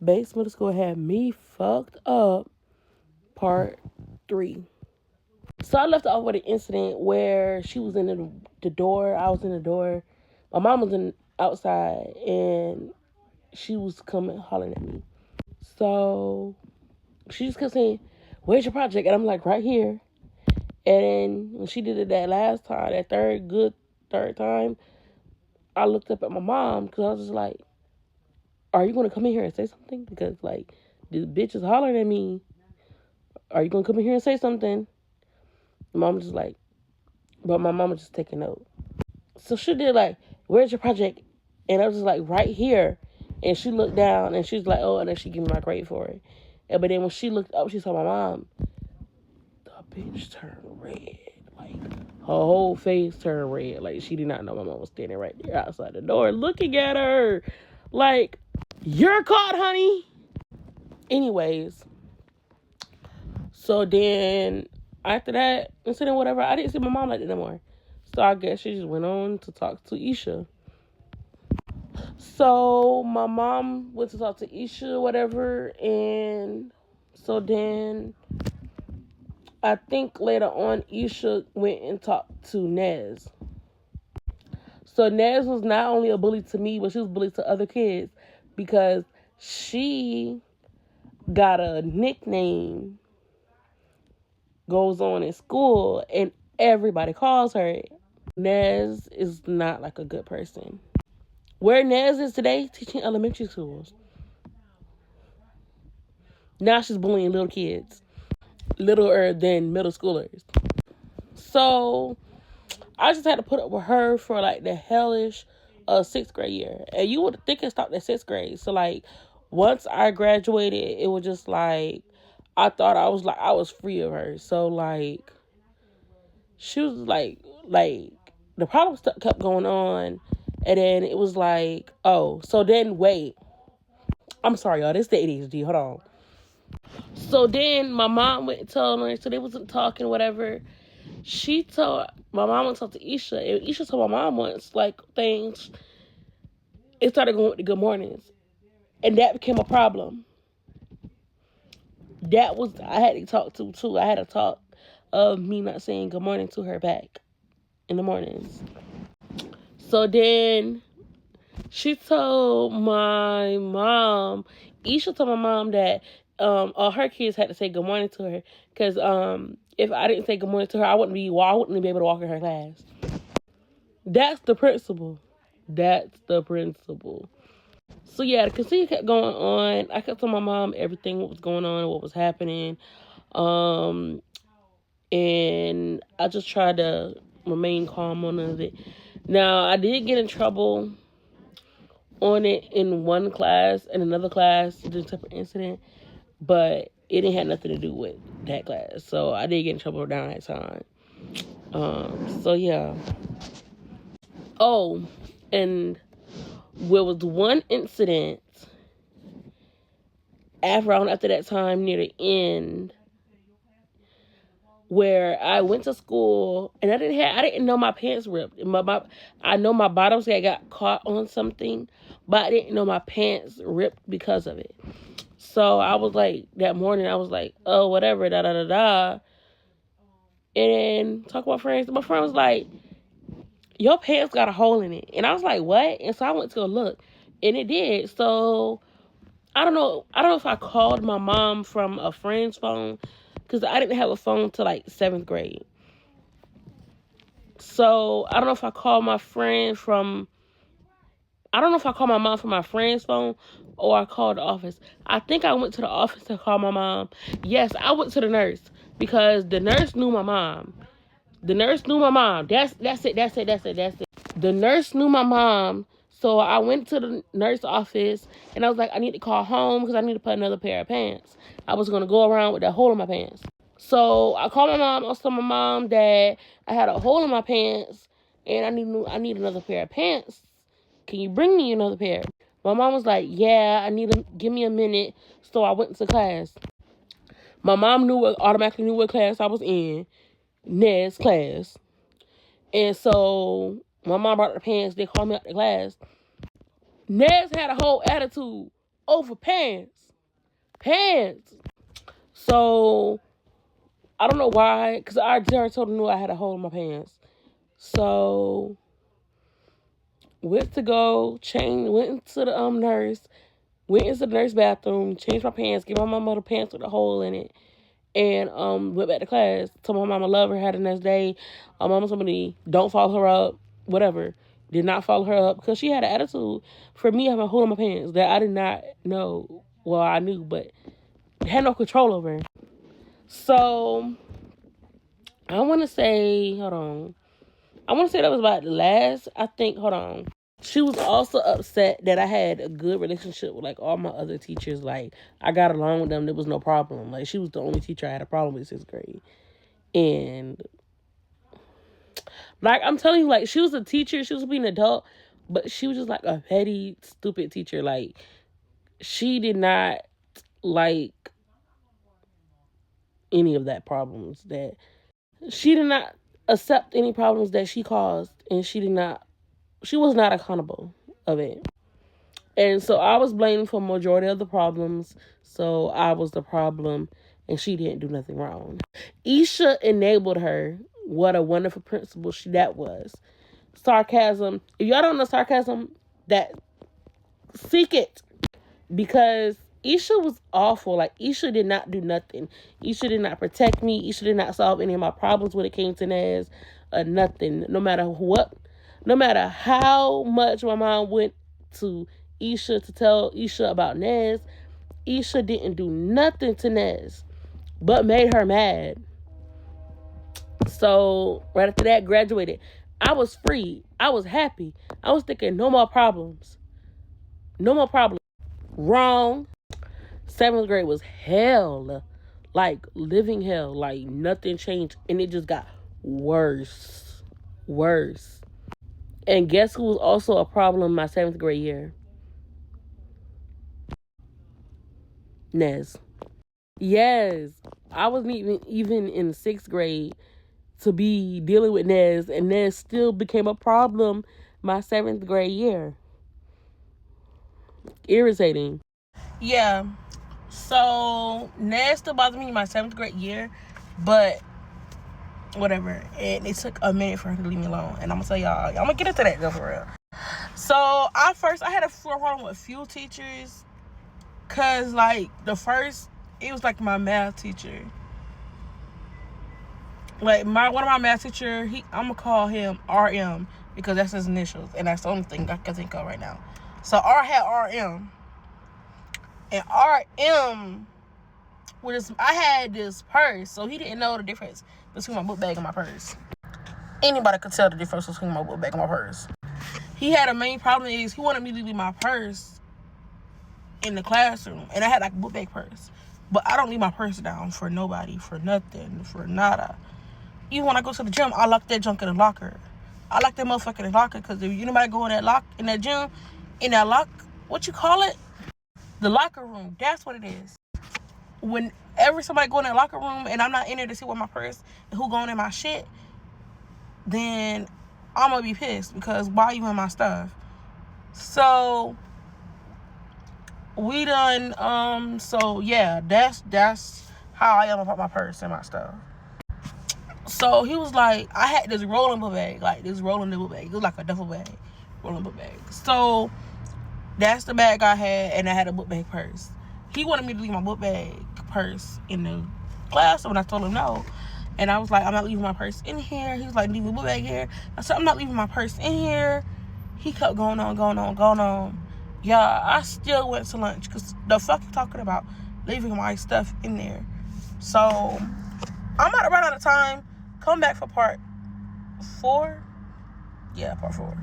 Bates Middle School had me fucked up, part 3. So I left off with an incident where she was in the door. I was in the door. My mom was outside, and she was coming hollering at me. So she just kept saying, "Where's your project?" And I'm like, "Right here." And then when she did it that last time, that third time, I looked up at my mom because I was just like, "Are you going to come in here and say something? Because, like, this bitch is hollering at me. Are you going to come in here and say something?" Mom was just like, but my mom was just taking note. So she did like, "Where's your project?" And I was just like, "Right here." And she looked down and she was like, "Oh," and then she gave me my grade for it. But then when she looked up, she saw my mom. The bitch turned red. Like, her whole face turned red. Like, she did not know my mom was standing right there outside the door looking at her. Like, "You're caught, honey." Anyways, so then after that incident, whatever, I didn't see my mom like that no more. So I guess she just went on to talk to Isha. So my mom went to talk to Isha, whatever, and so then I think later on Isha went and talked to Nez. So Nez was not only a bully to me, but she was a bully to other kids because she got a nickname goes on in school and everybody calls her it. Nez is not like a good person. Where Nez is today, teaching elementary schools. Now she's bullying little kids, littler than middle schoolers. So I just had to put up with her for like the hellish 6th grade year. And you would think it stopped at 6th grade. So like once I graduated, it was just like I thought I was free of her. So like she was like the problem kept going on, and then it was like, oh, so then wait. I'm sorry, y'all. This is the ADHD. Hold on. So then my mom went and told her, so they wasn't talking, whatever. She told my mom went to talk to Isha, and Isha told my mom once, like, things. It started going with the good mornings, and that became a problem. That was I had to talk to too. I had to talk of me not saying good morning to her back in the mornings. So then she told my mom, Isha told my mom that all her kids had to say good morning to her because if I didn't say good morning to her, I wouldn't be able to walk in her class. That's the principle. So yeah, the conceit kept going on. I kept telling my mom everything what was going on, what was happening, and I just tried to remain calm on it. Now I did get in trouble on it in one class, in another class, did a separate incident, but it didn't have nothing to do with that class. So I did get in trouble down that time. So yeah. Oh, and there was one incident after that time near the end where I went to school and I didn't know my pants ripped. I know my bottoms got caught on something, but I didn't know my pants ripped because of it. So I was like, that morning, I was like, oh, whatever, da da da da. And then talk about friends. My friend was like, your pants got a hole in it. And I was like, what? And so I went to go look, and it did. So I don't know if I called my mom from a friend's phone because I didn't have a phone till like 7th grade. So I don't know if I called my mom from my friend's phone or I called the office. I think I went to the office to call my mom. Yes, I went to the nurse because the nurse knew my mom. That's it. The nurse knew my mom. So I went to the nurse office and I was like, I need to call home because I need to put another pair of pants. I was going to go around with that hole in my pants. So I called my mom. I was telling my mom that I had a hole in my pants and I need another pair of pants. Can you bring me another pair? My mom was like, yeah, give me a minute. So I went to class. My mom automatically knew what class I was in. Ned's class. And so my mom brought the pants. They called me out the class. Nez had a whole attitude over pants. Pants. So, I don't know why, because I already told her I had a hole in my pants. So, went to go, went into the nurse, went into the nurse bathroom, changed my pants, gave my mama the pants with a hole in it, and went back to class. Told my mama I love her, had the next day. Mama told me, don't follow her up, whatever. Did not follow her up because she had an attitude for me having a hole in my pants that I did not know. Well, I knew, but had no control over. So, I want to say, hold on. I want to say that was about the last, I think, hold on. She was also upset that I had a good relationship with, like, all my other teachers. Like, I got along with them. There was no problem. Like, she was the only teacher I had a problem with 6th grade. And, like, I'm telling you, like, she was a teacher. She was being an adult. But she was just, like, a petty, stupid teacher. Like, she did not like any of that problems that... She did not accept any problems that she caused. And she was not accountable of it. And so I was blamed for majority of the problems. So I was the problem and she didn't do nothing wrong. Isha enabled her. What a wonderful principal that was. Sarcasm. If y'all don't know sarcasm, seek it. Because Isha was awful. Like, Isha did not do nothing. Isha did not protect me. Isha did not solve any of my problems when it came to Naz. Nothing. No matter what. No matter how much my mom went to Isha to tell Isha about Nez, Isha didn't do nothing to Nez, but made her mad. So, right after that, graduated. I was free. I was happy. I was thinking, no more problems. No more problems. Wrong. 7th grade was hell. Like, living hell. Like, nothing changed. And it just got worse. Worse. And guess who was also a problem my 7th grade year? Nez. Yes. I wasn't even in 6th grade to be dealing with Nez. And Nez still became a problem my 7th grade year. Irritating. Yeah. So, Nez still bothered me my 7th grade year. But... whatever. And it took a minute for her to leave me alone. And I'm gonna tell y'all, I'm gonna get into that though, for real. So I had a problem with a few teachers, cause like it was like my math teacher. Like one of my math teacher, I'm gonna call him RM because that's his initials, and that's the only thing I can think of right now. So I had RM, and RM I had this purse, so he didn't know the difference between my book bag and my purse. Anybody could tell the difference between my book bag and my purse. He had a main problem is he wanted me to leave my purse in the classroom, and I had like a book bag purse. But I don't leave my purse down for nobody, for nothing, for nada. Even when I go to the gym, I lock that junk in the locker. I lock that motherfucker in the locker because if anybody go in that gym, in that lock, what you call it? The locker room. That's what it is. Whenever somebody go in that locker room and I'm not in there to see what my purse and who going in my shit, then I'm gonna be pissed because why you in my stuff? So we done so yeah, that's how I am about my purse and my stuff. So he was like, I had this rolling book bag, like this rolling book bag. It was like a duffel bag, rolling book bag. So that's the bag I had, and I had a book bag purse. He wanted me to leave my book bag purse in the class, and I told him no. And I was like, I'm not leaving my purse in here. He was like, leave the book bag here. I said, I'm not leaving my purse in here. He kept going on. Yeah, I still went to lunch because the fuck you talking about leaving my stuff in there. So I'm about to run out of time. Come back for part 4. Yeah, part 4.